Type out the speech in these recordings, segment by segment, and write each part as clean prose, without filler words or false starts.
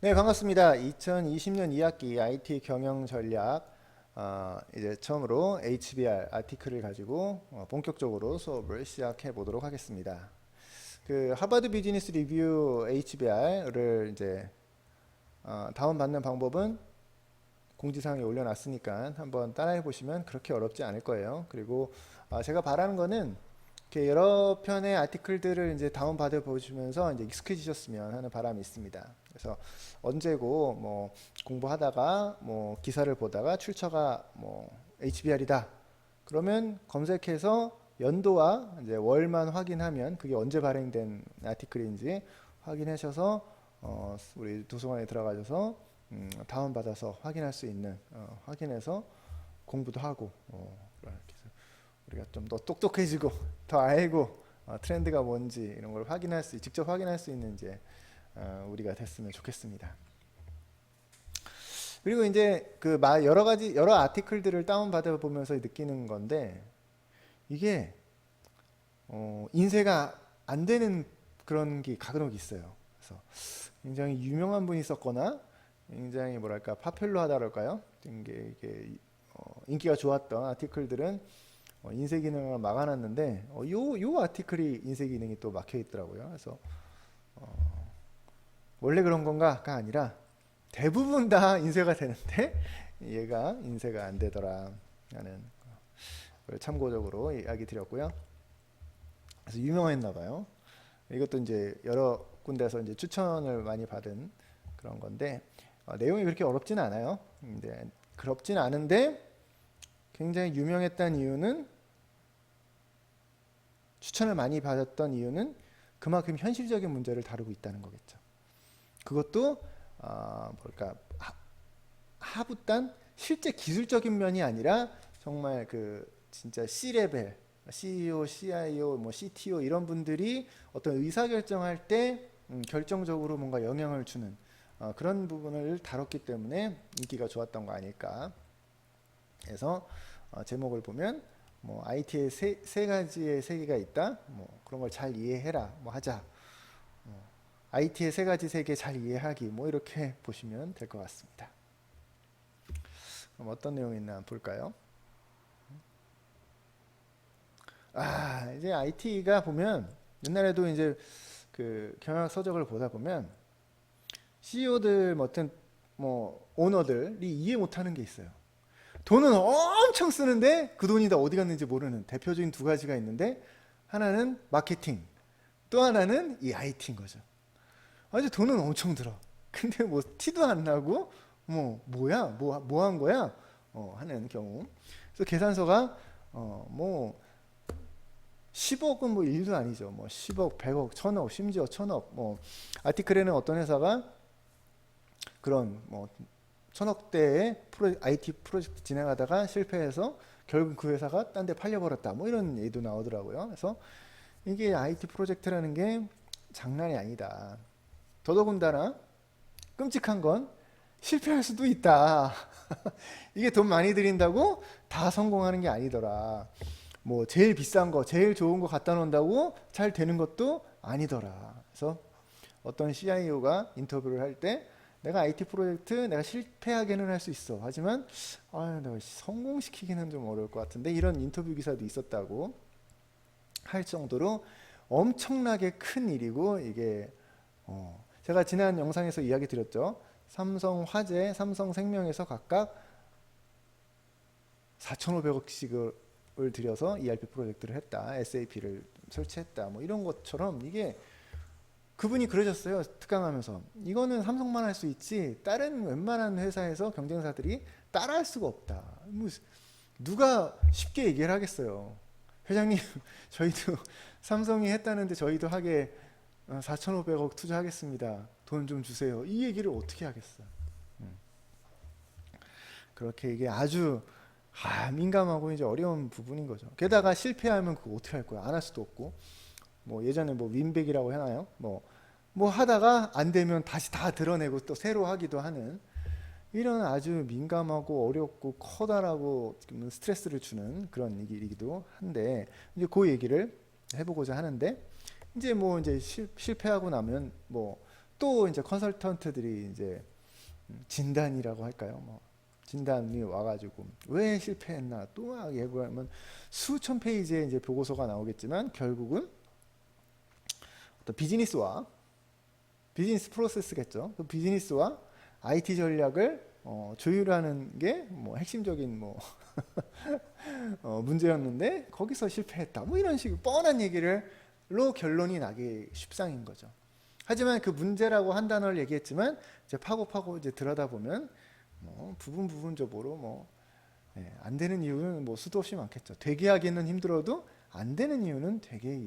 네, 반갑습니다. 2020년 2학기 IT 경영 전략 이제 처음으로 HBR 아티클을 가지고 본격적으로 수업을 시작해 보도록 하겠습니다. 그 하버드 비즈니스 리뷰 HBR을 이제 다운받는 방법은 공지사항에 올려놨으니까 한번 따라해 보시면 그렇게 어렵지 않을 거예요. 그리고 제가 바라는 거는 이렇게 여러 편의 아티클들을 이제 다운받아 보시면서 이제 익숙해지셨으면 하는 바람이 있습니다. 그래서 언제고 뭐 공부하다가 뭐 기사를 보다가 출처가 뭐 HBR이다. 그러면 검색해서 연도와 이제 월만 확인하면 그게 언제 발행된 아티클인지 확인하셔서 우리 도서관에 들어가셔서 다운받아서 확인할 수 있는 확인해서 공부도 하고 그렇게 해서 우리가 좀 더 똑똑해지고 더 알고 트렌드가 뭔지 이런 걸 확인할 수 직접 확인할 수 있는 이제 우리가 됐으면 좋겠습니다. 그리고 이제 그 여러 가지 여러 아티클들을 다운 받아 보면서 느끼는 건데 이게 인쇄가 안 되는 그런 게 가끔씩 있어요. 그래서 굉장히 유명한 분이 썼거나 굉장히 뭐랄까 파퓰러하다랄까요? 이게 인기가 좋았던 아티클들은 인쇄 기능을 막아놨는데 요 아티클이 인쇄 기능이 또 막혀 있더라고요. 그래서 원래 그런 건가가 아니라 대부분 다 인쇄가 되는데 얘가 인쇄가 안 되더라 하는 걸 참고적으로 이야기 드렸고요. 그래서 유명했나 봐요. 이것도 이제 여러 군데서 이제 추천을 많이 받은 그런 건데 내용이 그렇게 어렵진 않아요. 근데 그렇진 않은데 굉장히 유명했다는 이유는 추천을 많이 받았던 이유는 그만큼 현실적인 문제를 다루고 있다는 거겠죠. 그것도 뭘까 하부단 실제 기술적인 면이 아니라 정말 그 진짜 C 레벨 CEO, CIO, 뭐 CTO 이런 분들이 어떤 의사 결정할 때 결정적으로 뭔가 영향을 주는 그런 부분을 다뤘기 때문에 인기가 좋았던 거 아닐까. 그래서 제목을 보면 뭐 IT의 세 가지의 세계가 있다. 뭐 그런 걸 잘 이해해라. 뭐 하자. IT의 세 가지 세계 잘 이해하기. 뭐 이렇게 보시면 될 것 같습니다. 그럼 어떤 내용이 있나 볼까요? 이제 IT가 보면 옛날에도 이제 그 경영 서적을 보다 보면 CEO들 뭐 어떤 뭐 오너들이 이해 못하는 게 있어요. 돈은 엄청 쓰는데 그 돈이 다 어디 갔는지 모르는 대표적인 두 가지가 있는데 하나는 마케팅, 또 하나는 이 IT인 거죠. 아주 돈은 엄청 들어. 근데 뭐 티도 안 나고 뭐야 뭐 한 거야 하는 경우. 그래서 계산서가 뭐 10억은 뭐 일도 아니죠. 뭐 10억, 100억, 1000억, 심지어 1000억. 뭐 아티클에는 어떤 회사가 그런 뭐 1000억대의 IT 프로젝트 진행하다가 실패해서 결국 그 회사가 딴 데 팔려버렸다. 뭐 이런 얘기도 나오더라고요. 그래서 이게 IT 프로젝트라는 게 장난이 아니다. 더더군다나 끔찍한 건 실패할 수도 있다. 이게 돈 많이 들인다고 다 성공하는 게 아니더라. 뭐 제일 비싼 거, 제일 좋은 거 갖다 놓는다고 잘 되는 것도 아니더라. 그래서 어떤 CIO가 인터뷰를 할 때 내가 IT 프로젝트 내가 실패하게는 할 수 있어. 하지만 내가 성공시키기는 좀 어려울 것 같은데 이런 인터뷰 기사도 있었다고 할 정도로 엄청나게 큰 일이고 이게 제가 지난 영상에서 이야기 드렸죠. 삼성 화재, 삼성 생명에서 각각 4,500억씩을 들여서 ERP 프로젝트를 했다. SAP를 설치했다. 뭐 이런 것처럼 이게 그분이 그러셨어요. 특강하면서 이거는 삼성만 할 수 있지 다른 웬만한 회사에서 경쟁사들이 따라할 수가 없다. 뭐 누가 쉽게 얘기를 하겠어요. 회장님 저희도 삼성이 했다는데 저희도 하게 4,500억 투자하겠습니다. 돈 좀 주세요. 이 얘기를 어떻게 하겠어. 그렇게 이게 아주 민감하고 이제 어려운 부분인 거죠. 게다가 실패하면 그거 어떻게 할 거야? 안 할 수도 없고. 뭐 예전에 뭐 윈백이라고 해나요? 뭐 하다가 안 되면 다시 다 드러내고 또 새로 하기도 하는 이런 아주 민감하고 어렵고 커다라고 스트레스를 주는 그런 일이기도 한데 이제 그 얘기를 해보고자 하는데 이제 뭐 이제 실패하고 나면 뭐 또 이제 컨설턴트들이 이제 진단이라고 할까요? 뭐 진단이 와가지고 왜 실패했나 또 막 예고하면 수천 페이지의 이제 보고서가 나오겠지만 결국은 어떤 비즈니스 프로세스겠죠. 그 비즈니스와 IT 전략을 조율하는 게 뭐 핵심적인 뭐 문제였는데 거기서 실패했다. 뭐 이런 식으로 뻔한 얘기를로 결론이 나기 십상인 거죠. 하지만 그 문제라고 한 단어를 얘기했지만 이제 파고 이제 들여다보면 뭐 부분적으로 뭐 안 되는 이유는 뭐 수도 없이 많겠죠. 되게 하기는 힘들어도 안 되는 이유는 되게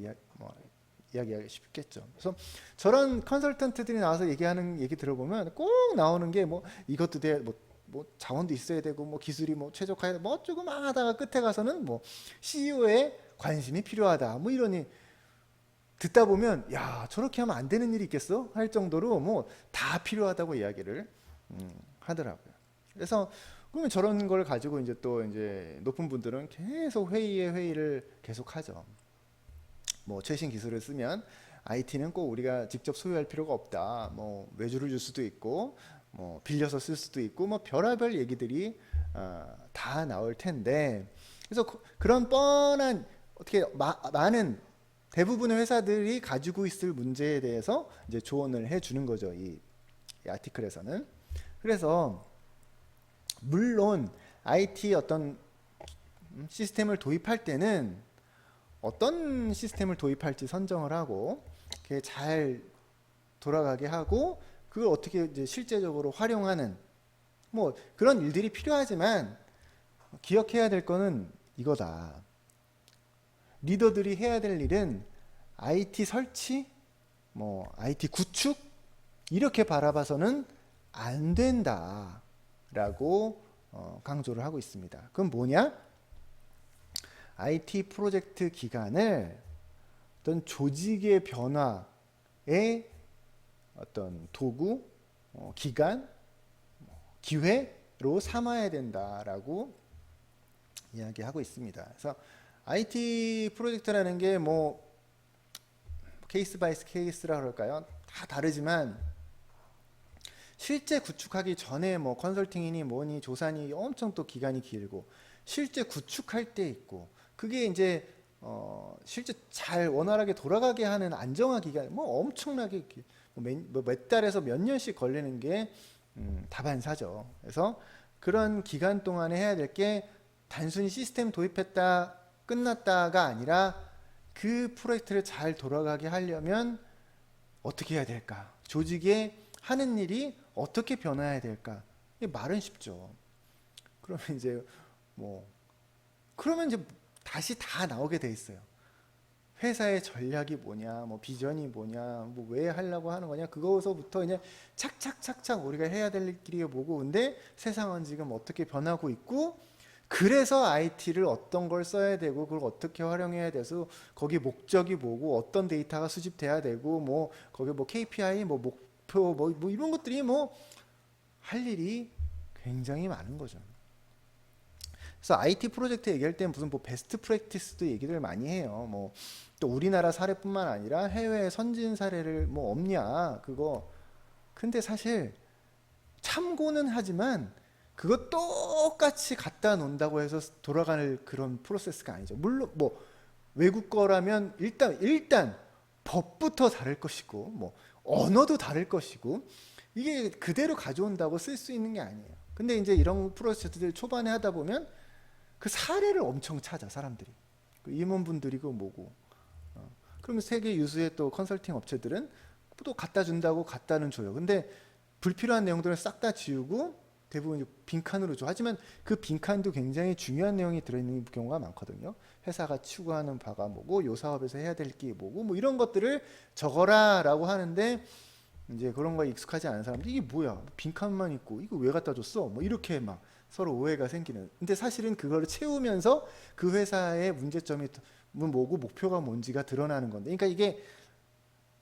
이야기하기 쉽겠죠. 그래서 저런 컨설턴트들이 나와서 얘기하는 얘기 들어보면 꼭 나오는 게 뭐 이것도 돼, 뭐 자원도 있어야 되고 뭐 기술이 뭐 최적화해야 뭐 어쩌고 막 하다가 끝에 가서는 뭐 CEO의 관심이 필요하다 뭐 이러니 듣다 보면 야 저렇게 하면 안 되는 일이 있겠어 할 정도로 뭐 다 필요하다고 이야기를 하더라고요. 그래서 그러면 저런 걸 가지고 이제 또 이제 높은 분들은 계속 회의를 계속 하죠. 뭐 최신 기술을 쓰면 IT는 꼭 우리가 직접 소유할 필요가 없다. 뭐 외주를 줄 수도 있고 뭐 빌려서 쓸 수도 있고 뭐 별의별 얘기들이 다 나올 텐데 그래서 그런 뻔한 어떻게 많은 대부분의 회사들이 가지고 있을 문제에 대해서 이제 조언을 해주는 거죠. 이 아티클에서는. 그래서 물론 IT 어떤 시스템을 도입할 때는 어떤 시스템을 도입할지 선정을 하고 그게 잘 돌아가게 하고 그걸 어떻게 이제 실제적으로 활용하는 뭐 그런 일들이 필요하지만 기억해야 될 거는 이거다. 리더들이 해야 될 일은 IT 설치, 뭐 IT 구축 이렇게 바라봐서는 안 된다라고 강조를 하고 있습니다. 그럼 뭐냐? IT 프로젝트 기간을 어떤 조직의 변화의 어떤 도구, 기간, 기회로 삼아야 된다라고 이야기하고 있습니다. 그래서 IT 프로젝트라는 게 뭐 케이스 바이 케이스라 그럴까요? 다 다르지만 실제 구축하기 전에 뭐 컨설팅이니 뭐니 조사니 엄청 또 기간이 길고 실제 구축할 때 있고 그게 이제 실제 잘 원활하게 돌아가게 하는 안정화 기간 뭐 엄청나게 몇 달에서 몇 년씩 걸리는 게 다반사죠. 그래서 그런 기간 동안에 해야 될 게 단순히 시스템 도입했다 끝났다가 아니라 그 프로젝트를 잘 돌아가게 하려면 어떻게 해야 될까? 조직에 하는 일이 어떻게 변화해야 될까? 이게 말은 쉽죠. 그러면 이제 그러면 이제 다시 다 나오게 돼 있어요. 회사의 전략이 뭐냐, 뭐 비전이 뭐냐, 뭐 왜 하려고 하는 거냐, 그거서부터 이제 착착착착 우리가 해야 될 길이 뭐고, 근데 세상은 지금 어떻게 변하고 있고, 그래서 IT를 어떤 걸 써야 되고, 그걸 어떻게 활용해야 돼서, 거기 목적이 뭐고, 어떤 데이터가 수집돼야 되고, 뭐 거기 뭐 KPI, 뭐 목표, 뭐 이런 것들이 뭐 할 일이 굉장히 많은 거죠. 그래서 IT 프로젝트 얘기할 때 무슨 뭐 베스트 프랙티스도 얘기를 많이 해요. 뭐 또 우리나라 사례뿐만 아니라 해외 선진 사례를 뭐 없냐 그거. 근데 사실 참고는 하지만 그거 똑같이 갖다 놓는다고 해서 돌아가는 그런 프로세스가 아니죠. 물론 뭐 외국 거라면 일단 법부터 다를 것이고 뭐 언어도 다를 것이고 이게 그대로 가져온다고 쓸 수 있는 게 아니에요. 근데 이제 이런 프로세스들 초반에 하다 보면 그 사례를 엄청 찾아 사람들이 그 임원분들이 그 뭐고 그러면 세계 유수의 또 컨설팅 업체들은 또 갖다 준다고 갖다는 줘요. 근데 불필요한 내용들을 싹 다 지우고 대부분 빈칸으로 줘. 하지만 그 빈칸도 굉장히 중요한 내용이 들어있는 경우가 많거든요. 회사가 추구하는 바가 뭐고 요 사업에서 해야 될 게 뭐고 뭐 이런 것들을 적어라 라고 하는데 이제 그런 거에 익숙하지 않은 사람들이 이게 뭐야 빈칸만 있고 이거 왜 갖다 줬어 뭐 이렇게 막 서로 오해가 생기는. 근데 사실은 그거를 채우면서 그 회사의 문제점이 뭐고 목표가 뭔지가 드러나는 건데 그러니까 이게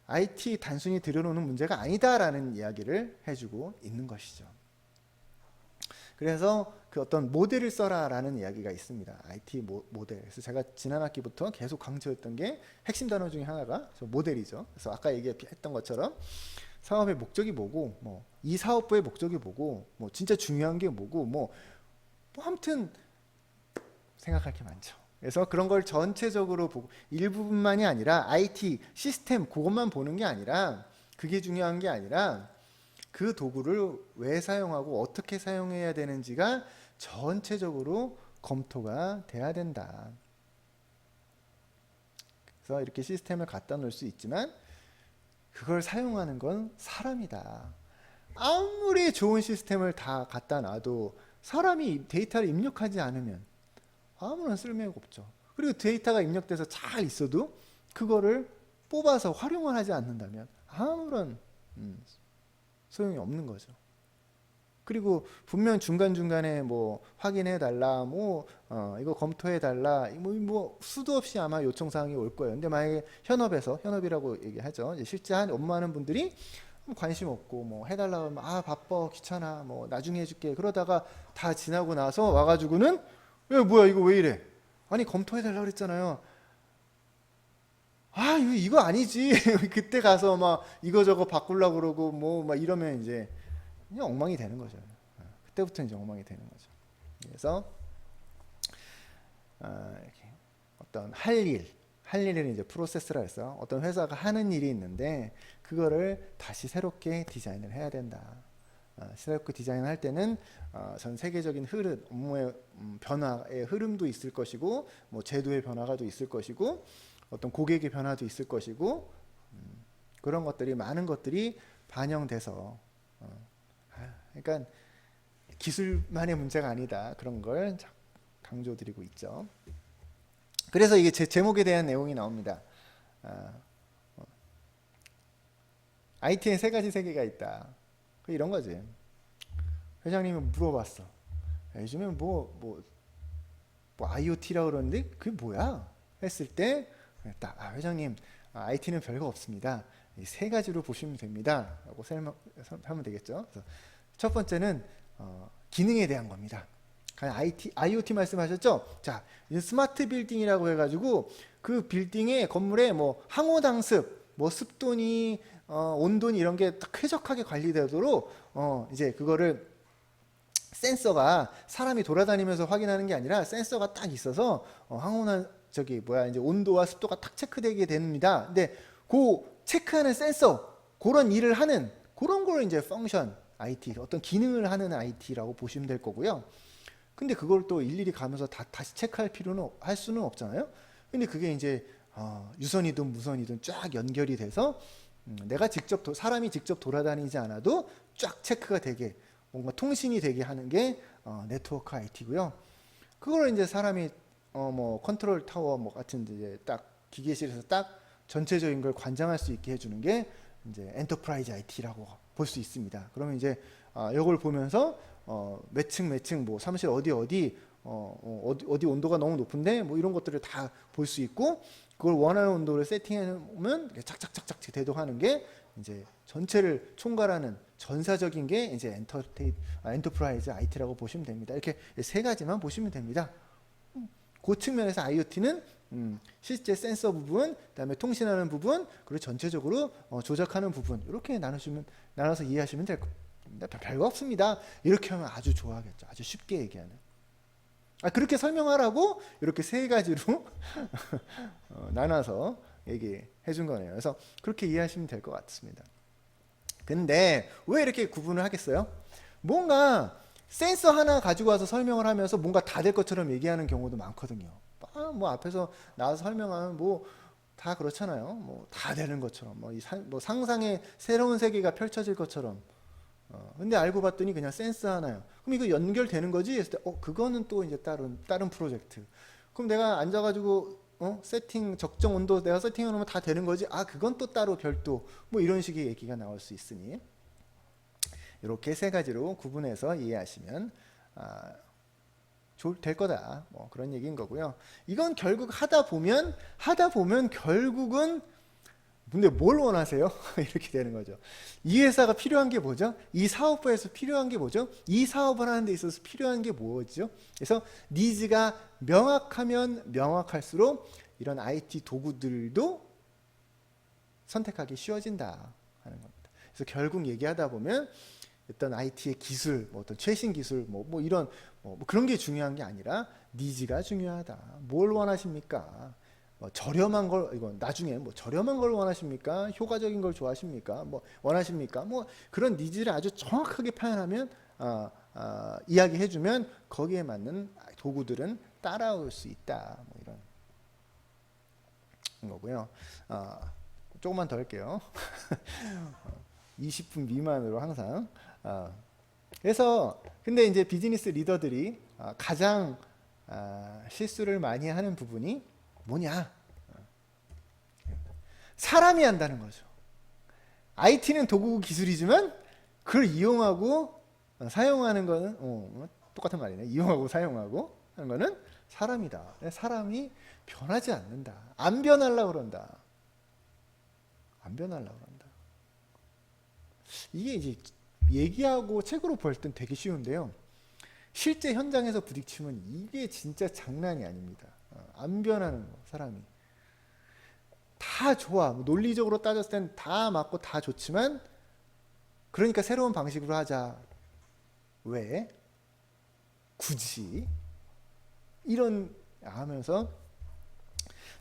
IT 단순히 들여놓는 문제가 아니다라는 이야기를 해주고 있는 것이죠. 그래서 그 어떤 모델을 써라라는 이야기가 있습니다. IT 모델. 그래서 제가 지난 학기부터 계속 강조했던 게 핵심 단어 중에 하나가 모델이죠. 그래서 아까 얘기했던 것처럼 사업의 목적이 뭐고, 뭐 이 사업부의 목적이 뭐고, 뭐 진짜 중요한 게 뭐고, 뭐 아무튼 생각할 게 많죠. 그래서 그런 걸 전체적으로 보고 일부분만이 아니라 IT 시스템 그것만 보는 게 아니라 그게 중요한 게 아니라 그 도구를 왜 사용하고 어떻게 사용해야 되는지가 전체적으로 검토가 돼야 된다. 그래서 이렇게 시스템을 갖다 놓을 수 있지만 그걸 사용하는 건 사람이다. 아무리 좋은 시스템을 다 갖다 놔도 사람이 데이터를 입력하지 않으면 아무런 쓸모가 없죠. 그리고 데이터가 입력돼서 잘 있어도 그거를 뽑아서 활용을 하지 않는다면 아무런 소용이 없는 거죠. 그리고 분명 중간중간에 뭐 확인해 달라, 뭐 이거 검토해 달라, 뭐 수도 없이 아마 요청 사항이 올 거예요. 근데 만약에 현업이라고 얘기하죠. 이제 실제 업무하는 분들이 관심 없고 뭐 해달라고 하면 아 바빠 귀찮아 뭐 나중에 해줄게 그러다가 다 지나고 나서 와가지고는 뭐야 이거 왜 이래? 아니 검토해 달라고 그랬잖아요. 아 이거 아니지. 그때 가서 막 이거저거 바꾸려고 그러고 뭐 막 이러면 이제 그냥 엉망이 되는 거죠. 그때부터 이제 엉망이 되는 거죠. 그래서 이렇게 어떤 할 일은 이제 프로세스라 해서 어떤 회사가 하는 일이 있는데 그거를 다시 새롭게 디자인을 해야 된다. 새롭게 디자인할 때는 전 세계적인 흐름, 업무의 변화의 흐름도 있을 것이고, 뭐 제도의 변화가 또 있을 것이고, 어떤 고객의 변화도 있을 것이고, 그런 것들이 많은 것들이 반영돼서, 그러니까 기술만의 문제가 아니다 그런 걸 강조드리고 있죠. 그래서 이게 제목에 대한 내용이 나옵니다. IT에 세 가지 세계가 있다. 이런 거지. 회장님이 물어봤어. 요즘에 뭐 IoT라고 그러는데 그게 뭐야? 했을 때 딱 회장님 IT는 별거 없습니다. 이 세 가지로 보시면 됩니다. 라고 설명하면 되겠죠. 그래서 첫 번째는 기능에 대한 겁니다. IoT 말씀하셨죠? 자, 스마트 빌딩이라고 해가지고 그 빌딩의 건물에 뭐 항오당습, 뭐 습도니, 온도니 이런 게 딱 쾌적하게 관리되도록 이제 그거를 센서가 사람이 돌아다니면서 확인하는 게 아니라 센서가 딱 있어서 이제 온도와 습도가 딱 체크되게 됩니다. 근데 그 체크하는 센서 그런 일을 하는 그런 걸 이제 펑션 IT 어떤 기능을 하는 IT라고 보시면 될 거고요. 근데 그걸 또 일일이 가면서 다시 체크할 필요는 할 수는 없잖아요. 근데 그게 이제 유선이든 무선이든 쫙 연결이 돼서 내가 사람이 직접 돌아다니지 않아도 쫙 체크가 되게 뭔가 통신이 되게 하는 게 네트워크 IT고요. 그걸 이제 사람이 뭐 컨트롤 타워 뭐 같은 이제 딱 기계실에서 딱 전체적인 걸 관장할 수 있게 해주는 게 이제 엔터프라이즈 IT라고 볼 수 있습니다. 그러면 이제 이걸 보면서 몇 층 뭐 사무실 어디 온도가 너무 높은데 뭐 이런 것들을 다 볼 수 있고 그걸 원하는 온도를 세팅해 놓으면 착착착착 대도하는 게 이제 전체를 총괄하는 전사적인 게 이제 엔터프라이즈 IT라고 보시면 됩니다. 이렇게 세 가지만 보시면 됩니다. 그 측면에서 IoT는 실제 센서 부분, 그다음에 통신하는 부분, 그리고 전체적으로 조작하는 부분 이렇게 나눠서 이해하시면 될 겁니다. 별거 없습니다. 이렇게 하면 아주 좋아하겠죠. 아주 쉽게 얘기하는. 그렇게 설명하라고 이렇게 세 가지로 나눠서 얘기해 준 거네요. 그래서 그렇게 이해하시면 될 것 같습니다. 근데 왜 이렇게 구분을 하겠어요? 뭔가 센서 하나 가지고 와서 설명을 하면서 뭔가 다 될 것처럼 얘기하는 경우도 많거든요. 뭐 앞에서 나와서 설명하면 뭐 다 그렇잖아요. 뭐 다 되는 것처럼, 뭐 상상의 새로운 세계가 펼쳐질 것처럼. 근데 알고 봤더니 그냥 센서 하나요. 그럼 이거 연결되는 거지? 했을 때, 그거는 또 이제 다른 프로젝트. 그럼 내가 앉아가지고 적정 온도 내가 세팅해 놓으면 다 되는 거지? 그건 또 따로 별도. 뭐 이런 식의 얘기가 나올 수 있으니 이렇게 세 가지로 구분해서 이해하시면 될 거다. 뭐 그런 얘기인 거고요. 이건 결국 하다 보면 결국은 근데 뭘 원하세요? 이렇게 되는 거죠. 이 회사가 필요한 게 뭐죠? 이 사업부에서 필요한 게 뭐죠? 이 사업을 하는 데 있어서 필요한 게 뭐죠? 그래서 니즈가 명확하면 명확할수록 이런 IT 도구들도 선택하기 쉬워진다 하는 겁니다. 그래서 결국 얘기하다 보면 어떤 IT의 기술, 뭐 어떤 최신 기술, 뭐 이런 뭐 그런 게 중요한 게 아니라 니즈가 중요하다. 뭘 원하십니까? 뭐 저렴한 걸 이건 나중에 뭐 저렴한 걸 원하십니까? 효과적인 걸 좋아하십니까? 뭐 원하십니까? 뭐 그런 니즈를 아주 정확하게 표현하면 이야기해주면 거기에 맞는 도구들은 따라올 수 있다. 뭐 이런 거고요. 조금만 더 할게요. 20분 미만으로 항상. 그래서 근데 이제 비즈니스 리더들이 가장 실수를 많이 하는 부분이 뭐냐? 사람이 한다는 거죠. IT는 도구 기술이지만 그걸 이용하고 사용하는 거는 똑같은 말이네. 이용하고 사용하고 하는 거는 사람이다. 사람이 변하지 않는다. 안 변하려고 그런다. 안 변하려고 그런다. 이게 이제 얘기하고 책으로 볼 땐 되게 쉬운데요. 실제 현장에서 부딪히면 이게 진짜 장난이 아닙니다. 안 변하는 거, 사람이. 다 좋아. 논리적으로 따졌을 땐 다 맞고 다 좋지만 그러니까 새로운 방식으로 하자. 왜? 굳이? 이런 하면서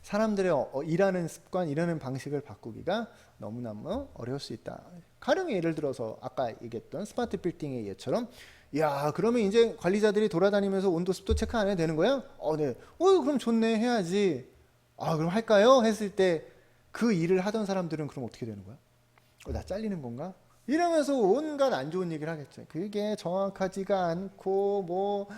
사람들의 일하는 습관, 일하는 방식을 바꾸기가 너무너무 어려울 수 있다. 가령 예를 들어서 아까 얘기했던 스마트 빌딩의 예처럼 야 그러면 이제 관리자들이 돌아다니면서 온도 습도 체크 안 해도 되는 거야? 네. 그럼 좋네 해야지. 그럼 할까요? 했을 때 그 일을 하던 사람들은 그럼 어떻게 되는 거야? 나 잘리는 건가? 이러면서 온갖 안 좋은 얘기를 하겠죠. 그게 정확하지가 않고 뭐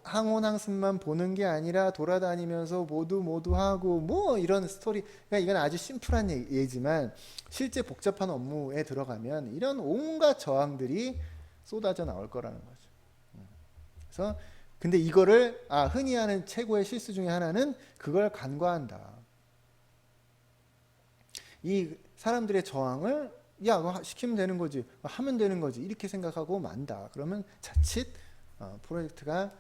항온항습만 보는 게 아니라 돌아다니면서 모두 하고 뭐 이런 스토리. 그러니까 이건 아주 심플한 예지만 실제 복잡한 업무에 들어가면 이런 온갖 저항들이 쏟아져 나올 거라는 거죠. 그래서 근데 이거를 흔히 하는 최고의 실수 중에 하나는 그걸 간과한다. 이 사람들의 저항을 시키면 되는 거지, 하면 되는 거지 이렇게 생각하고 만다. 그러면 자칫 프로젝트가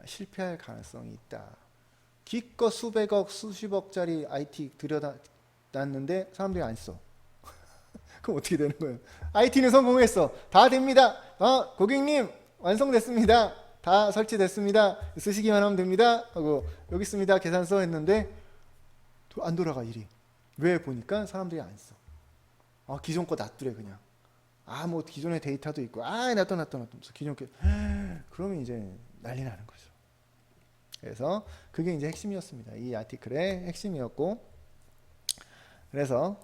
실패할 가능성이 있다. 기껏 수백억, 수십억짜리 IT 들여놨는데 사람들이 안 써. 그럼 어떻게 되는 거예요? IT는 성공했어. 다 됩니다. 고객님 완성됐습니다. 다 설치됐습니다. 쓰시기만 하면 됩니다. 하고 여기 있습니다. 계산서 했는데 안 돌아가 일이. 왜? 보니까 사람들이 안 써. 기존 거 놔두래 그냥. 뭐 기존의 데이터도 있고 놔둬 기존 게 그러면 이제 난리 나는 거죠. 그래서 그게 이제 핵심이었습니다. 이 아티클의 핵심이었고, 그래서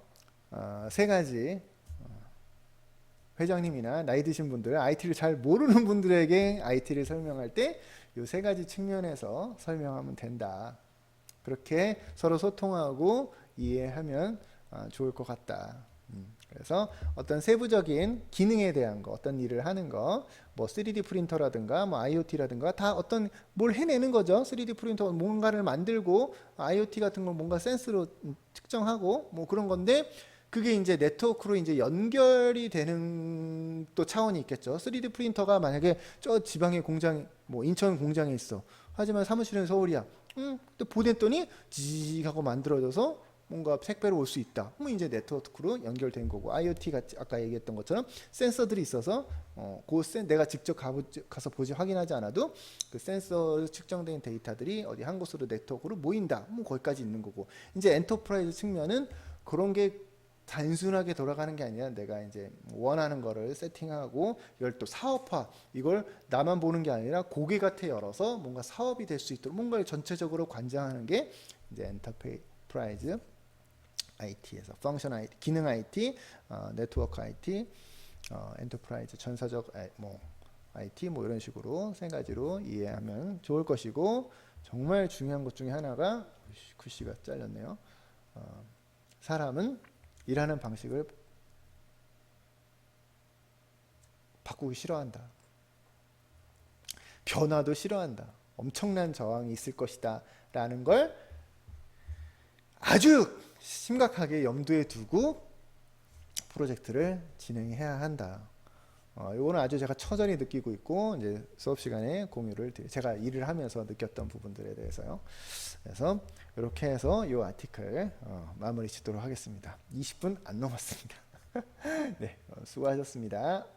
세 가지 회장님이나 나이 드신 분들, IT를 잘 모르는 분들에게 IT를 설명할 때 이 세 가지 측면에서 설명하면 된다. 그렇게 서로 소통하고 이해하면 좋을 것 같다. 그래서 어떤 세부적인 기능에 대한 거, 어떤 일을 하는 거, 뭐 3D 프린터라든가 뭐 IoT라든가 다 어떤 뭘 해내는 거죠. 3D 프린터 뭔가를 만들고 IoT 같은 건 뭔가 센스로 측정하고 뭐 그런 건데 그게 이제 네트워크로 이제 연결이 되는 또 차원이 있겠죠. 3D 프린터가 만약에 저 지방의 공장, 뭐 인천 공장에 있어. 하지만 사무실은 서울이야. 또 보냈더니 지직 하고 만들어져서 뭔가 택배로 올 수 있다. 이제 네트워크로 연결된 거고, IoT 같이 아까 얘기했던 것처럼 센서들이 있어서 내가 직접 가서 보지 확인하지 않아도 그 센서 측정된 데이터들이 어디 한 곳으로 네트워크로 모인다. 거기까지 있는 거고, 이제 엔터프라이즈 측면은 그런 게 단순하게 돌아가는 게 아니라 내가 이제 원하는 거를 세팅하고 이걸 또 사업화, 이걸 나만 보는 게 아니라 고객한테 열어서 뭔가 사업이 될 수 있도록 뭔가를 전체적으로 관장하는 게 이제 엔터프라이즈 IT에서 펑션 IT, 기능 IT, 네트워크 IT, 엔터프라이즈 전사적 IT 뭐 이런 식으로 세 가지로 이해하면 좋을 것이고, 정말 중요한 것 중에 하나가 글씨가 잘렸네요. 사람은 일하는 방식을 바꾸기 싫어한다. 변화도 싫어한다. 엄청난 저항이 있을 것이다 라는 걸 아주 심각하게 염두에 두고 프로젝트를 진행해야 한다. 이거는 아주 제가 처절히 느끼고 있고 이제 수업 시간에 공유를 제가 일을 하면서 느꼈던 부분들에 대해서요. 그래서 이렇게 해서 이 아티클 마무리 짓도록 하겠습니다. 20분 안 넘었습니다. 네, 수고하셨습니다.